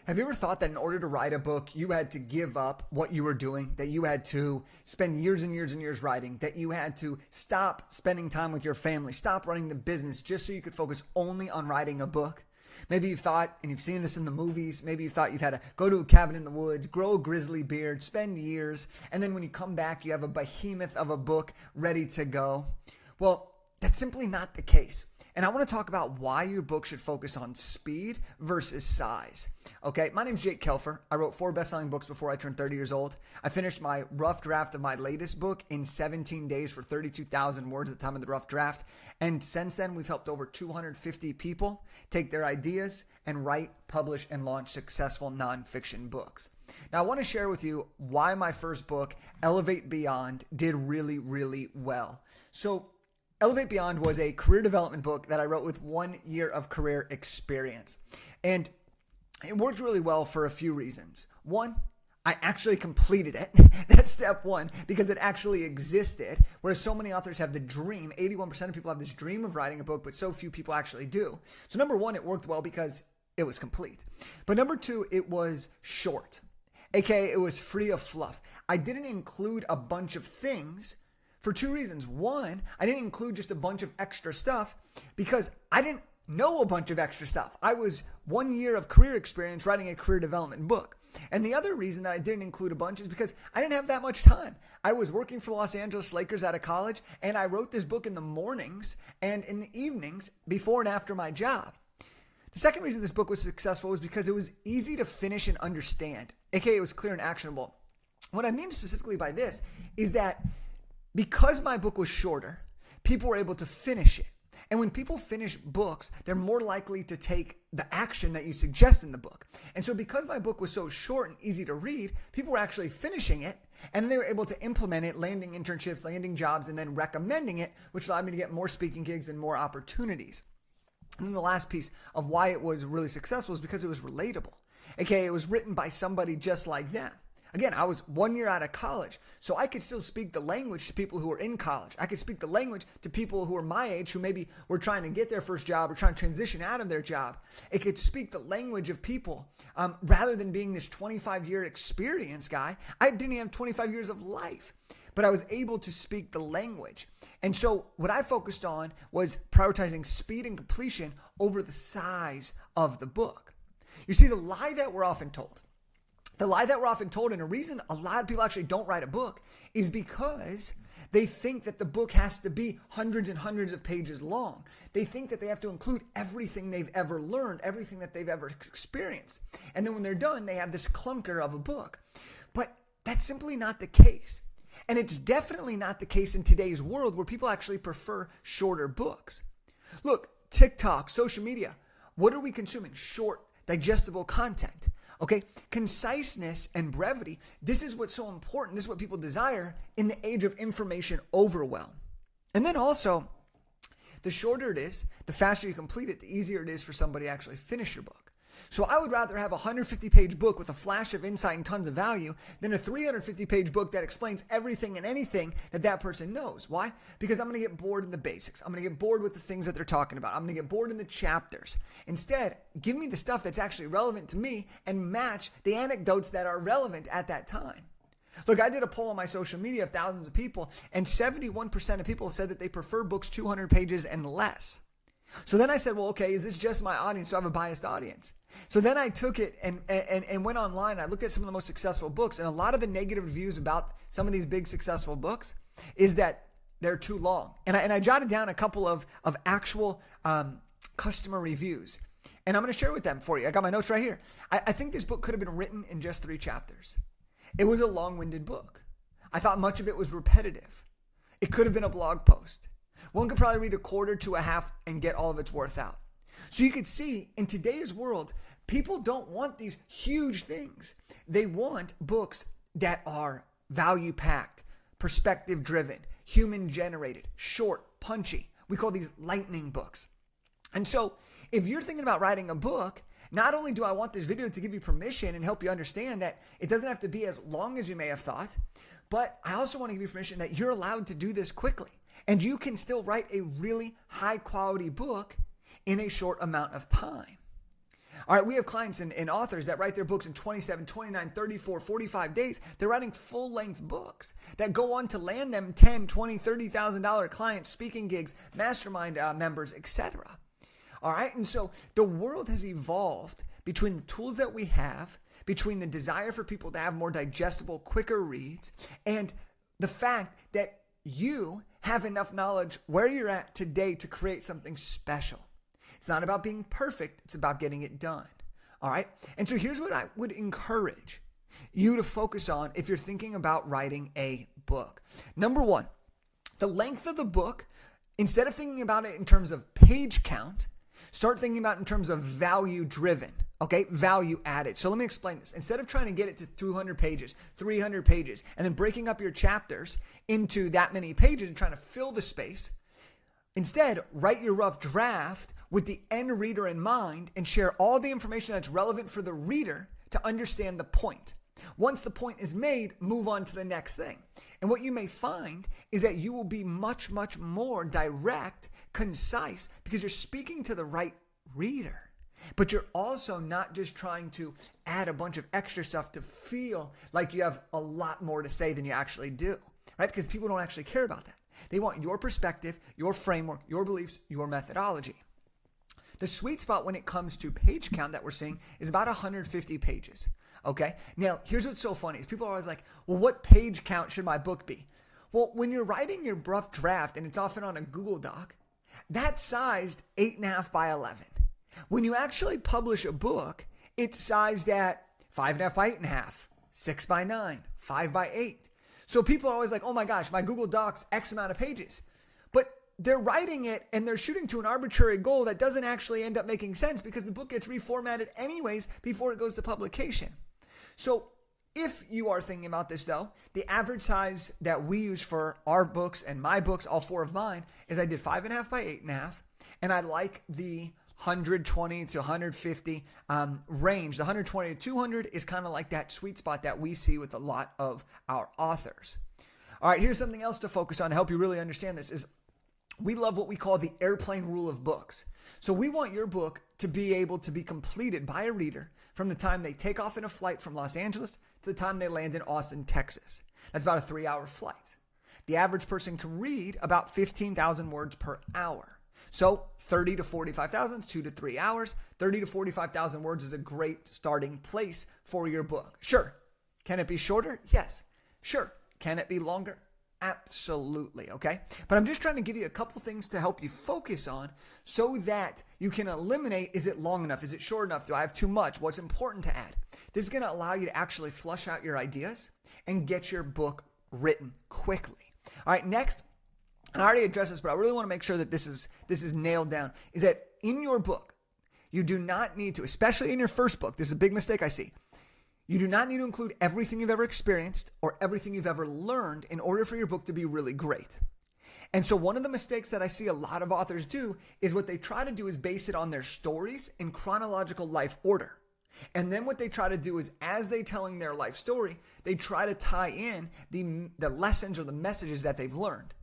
Have you ever thought that in order to write a book, you had to give up what you were doing, that you had to spend years and years and years writing, that you had to stop spending time with your family, stop running the business just so you could focus only on writing a book? Maybe you've thought, and you've seen this in the movies, maybe you've thought you've had to go to a cabin in the woods, grow a grizzly beard, spend years, and then when you come back, you have a behemoth of a book ready to go. Well, that's simply not the case. And I want to talk about why your book should focus on speed versus size. Okay, my name's Jake Kelfer. I wrote 4 best-selling books before I turned 30 years old. I finished my rough draft of my latest book in 17 days for 32,000 words at the time of the rough draft. And since then, we've helped over 250 people take their ideas and write, publish, and launch successful nonfiction books. Now, I want to share with you why my first book, Elevate Beyond, did really, really well. So, Elevate Beyond was a career development book that I wrote with 1 year of career experience. And it worked really well for a few reasons. One, I actually completed it. That's step one, because it actually existed. Whereas so many authors have the dream, 81% of people have this dream of writing a book, but so few people actually do. So number one, it worked well because it was complete. But number two, it was short. AKA, it was free of fluff. I didn't include a bunch of things for 2 reasons. One, I didn't include just a bunch of extra stuff because I didn't know a bunch of extra stuff. I was 1 year of career experience writing a career development book. And the other reason that I didn't include a bunch is because I didn't have that much time. I was working for the Los Angeles Lakers out of college, and I wrote this book in the mornings and in the evenings before and after my job. The second reason this book was successful was because it was easy to finish and understand, aka it was clear and actionable. What I mean specifically by this is that because my book was shorter, people were able to finish it. And when people finish books, they're more likely to take the action that you suggest in the book. And so because my book was so short and easy to read, people were actually finishing it, and they were able to implement it, landing internships, landing jobs, and then recommending it, which allowed me to get more speaking gigs and more opportunities. And then the last piece of why it was really successful is because it was relatable. Okay, it was written by somebody just like them. Again, I was 1 year out of college, so I could still speak the language to people who were in college. I could speak the language to people who were my age, who maybe were trying to get their first job or trying to transition out of their job. It could speak the language of people rather than being this 25-year experience guy. I didn't have 25 years of life, but I was able to speak the language. And so what I focused on was prioritizing speed and completion over the size of the book. You see, the lie that we're often told, and a reason a lot of people actually don't write a book is because they think that the book has to be hundreds and hundreds of pages long. They think that they have to include everything they've ever learned, everything that they've ever experienced. And then when they're done, they have this clunker of a book. But that's simply not the case. And it's definitely not the case in today's world where people actually prefer shorter books. Look, TikTok, social media, what are we consuming? Short, digestible content. Okay, conciseness and brevity, this is what's so important. This is what people desire in the age of information overwhelm. And then also, the shorter it is, the faster you complete it, the easier it is for somebody to actually finish your book. So I would rather have a 150-page book with a flash of insight and tons of value than a 350-page book that explains everything and anything that person knows. Why? Because I'm going to get bored in the basics. I'm going to get bored with the things that they're talking about. I'm going to get bored in the chapters. Instead, give me the stuff that's actually relevant to me and match the anecdotes that are relevant at that time. Look, I did a poll on my social media of thousands of people, and 71% of people said that they prefer books 200 pages and less. So then I said, well, okay, is this just my audience? Do I have a biased audience? So then I took it and went online. I looked at some of the most successful books, and a lot of the negative reviews about some of these big successful books is that they're too long. And I jotted down a couple of actual customer reviews, and I'm going to share with them for you. I got my notes right here. I think this book could have been written in just 3 chapters. It was a long-winded book. I thought much of it was repetitive. It could have been a blog post. One could probably read a quarter to a half and get all of its worth out. So you could see in today's world, people don't want these huge things. They want books that are value-packed, perspective-driven, human-generated, short, punchy. We call these lightning books. And so if you're thinking about writing a book, not only do I want this video to give you permission and help you understand that it doesn't have to be as long as you may have thought, but I also want to give you permission that you're allowed to do this quickly. And you can still write a really high quality book in a short amount of time. All right, we have clients and authors that write their books in 27, 29, 34, 45 days. They're writing full-length books that go on to land them $10, $20, $30,000 clients, speaking gigs, mastermind members, etc. All right, and so the world has evolved between the tools that we have, between the desire for people to have more digestible, quicker reads, and the fact that you have enough knowledge where you're at today to create something special. It's not about being perfect. It's about getting it done. All right. And so here's what I would encourage you to focus on if you're thinking about writing a book. Number one, the length of the book, instead of thinking about it in terms of page count, start thinking about it in terms of value driven. Okay, value added. So let me explain this. Instead of trying to get it to 200 pages, 300 pages, and then breaking up your chapters into that many pages and trying to fill the space, instead, write your rough draft with the end reader in mind and share all the information that's relevant for the reader to understand the point. Once the point is made, move on to the next thing. And what you may find is that you will be much, much more direct, concise, because you're speaking to the right reader. But you're also not just trying to add a bunch of extra stuff to feel like you have a lot more to say than you actually do, right? Because people don't actually care about that. They want your perspective, your framework, your beliefs, your methodology. The sweet spot when it comes to page count that we're seeing is about 150 pages. Okay. Now, here's what's so funny is people are always like, well, what page count should my book be? Well, when you're writing your rough draft and it's often on a Google Doc, that's sized 8.5 by 11. When you actually publish a book, it's sized at 5.5 by 8.5, 6 by 9, 5 by 8. So people are always like, oh my gosh, my Google Docs, X amount of pages. But they're writing it and they're shooting to an arbitrary goal that doesn't actually end up making sense because the book gets reformatted anyways before it goes to publication. So if you are thinking about this though, the average size that we use for our books and my books, all four of mine, is I did 5.5 by 8.5. And I like the 120 to 150 range. The 120 to 200 is kind of like that sweet spot that we see with a lot of our authors. All right, here's something else to focus on to help you really understand this is we love what we call the airplane rule of books. So we want your book to be able to be completed by a reader from the time they take off in a flight from Los Angeles to the time they land in Austin, Texas. That's about a 3-hour flight. The average person can read about 15,000 words per hour. So 30 to 45,000, 2 to 3 hours. 30 to 45,000 words is a great starting place for your book. Sure. Can it be shorter? Yes. Sure. Can it be longer? Absolutely. Okay. But I'm just trying to give you a couple things to help you focus on so that you can eliminate, is it long enough? Is it short enough? Do I have too much? What's important to add? This is going to allow you to actually flush out your ideas and get your book written quickly. All right. Next, I already addressed this, but I really want to make sure that this is nailed down, is that in your book, you do not need to, especially in your first book, this is a big mistake I see. You do not need to include everything you've ever experienced or everything you've ever learned in order for your book to be really great. And so one of the mistakes that I see a lot of authors do is what they try to do is base it on their stories in chronological life order. And then what they try to do is as they're telling their life story, they try to tie in the lessons or the messages that they've learned.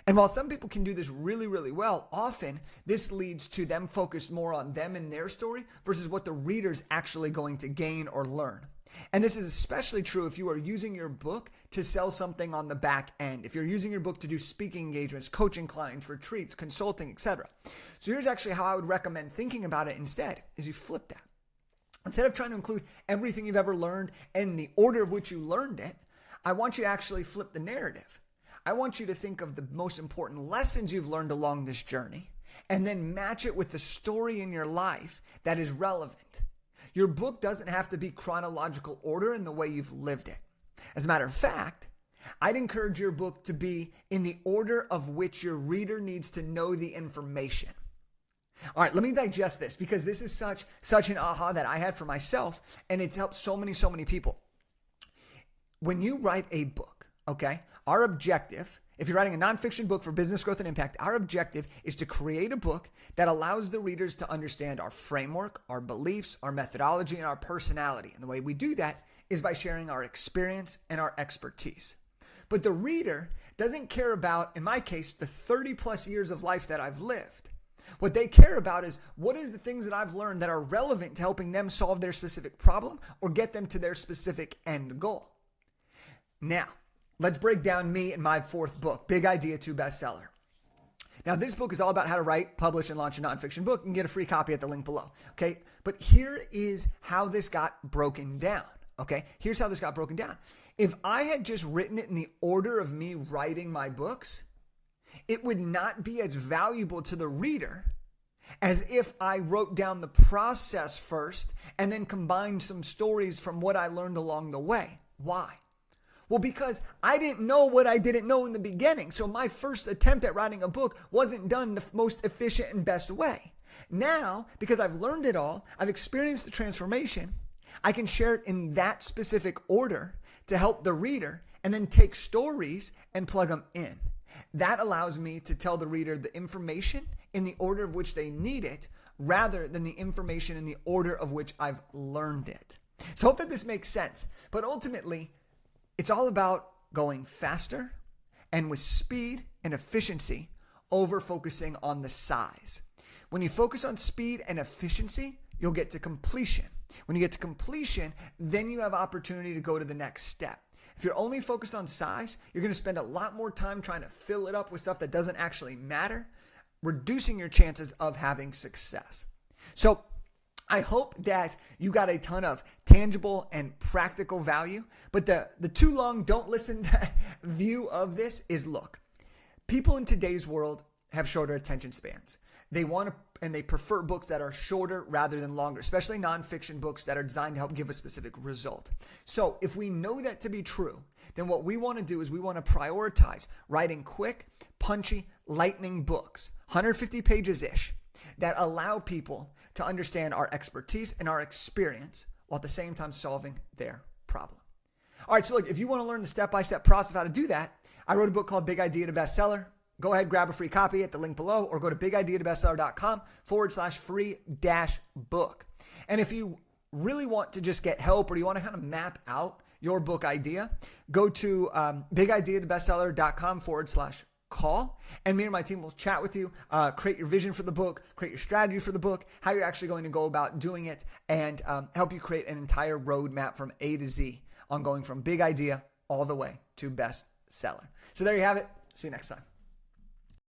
And while some people can do this really, really well, often this leads to them focused more on them and their story versus what the reader's actually going to gain or learn. And this is especially true if you are using your book to sell something on the back end. If you're using your book to do speaking engagements, coaching clients, retreats, consulting, etc. So here's actually how I would recommend thinking about it instead, is you flip that. Instead of trying to include everything you've ever learned and the order of which you learned it, I want you to actually flip the narrative. I want you to think of the most important lessons you've learned along this journey and then match it with the story in your life that is relevant. Your book doesn't have to be chronological order in the way you've lived it. As a matter of fact, I'd encourage your book to be in the order of which your reader needs to know the information. All right, let me digest this because this is such an aha that I had for myself and it's helped so many people. When you write a book, okay, our objective, if you're writing a nonfiction book for business growth and impact, our objective is to create a book that allows the readers to understand our framework, our beliefs, our methodology, and our personality. And the way we do that is by sharing our experience and our expertise. But the reader doesn't care about, in my case, the 30 plus years of life that I've lived. What they care about is what is the things that I've learned that are relevant to helping them solve their specific problem or get them to their specific end goal. Now, let's break down me and my fourth book, Big Idea to Bestseller. Now, this book is all about how to write, publish, and launch a nonfiction book. You can get a free copy at the link below. Okay. But here is how this got broken down. Okay. Here's how this got broken down. If I had just written it in the order of me writing my books, it would not be as valuable to the reader as if I wrote down the process first and then combined some stories from what I learned along the way. Why? Well, because I didn't know what I didn't know in the beginning. So my first attempt at writing a book wasn't done the most efficient and best way. Now, because I've learned it all, I've experienced the transformation, I can share it in that specific order to help the reader and then take stories and plug them in. That allows me to tell the reader the information in the order of which they need it rather than the information in the order of which I've learned it. So I hope that this makes sense. But ultimately, it's all about going faster and with speed and efficiency over focusing on the size. When you focus on speed and efficiency, you'll get to completion. When you get to completion, then you have opportunity to go to the next step. If you're only focused on size, you're going to spend a lot more time trying to fill it up with stuff that doesn't actually matter, reducing your chances of having success. So I hope that you got a ton of tangible and practical value, but the too long, don't listen view of this is, look, people in today's world have shorter attention spans. They want to, and they prefer books that are shorter rather than longer, especially nonfiction books that are designed to help give a specific result. So if we know that to be true, then what we want to do is we want to prioritize writing quick, punchy, lightning books, 150 pages-ish, that allow people to understand our expertise and our experience while at the same time solving their problem. All right, so look, if you want to learn the step-by-step process of how to do that, I wrote a book called Big Idea to Bestseller. Go ahead, grab a free copy at the link below or go to bigideatobestseller.com/free-book. And if you really want to just get help or you want to kind of map out your book idea, go to bigideatobestseller.com/call, and me and my team will chat with you, create your vision for the book, create your strategy for the book, how you're actually going to go about doing it, and help you create an entire roadmap from A to Z on going from big idea all the way to bestseller. So there you have it. See you next time.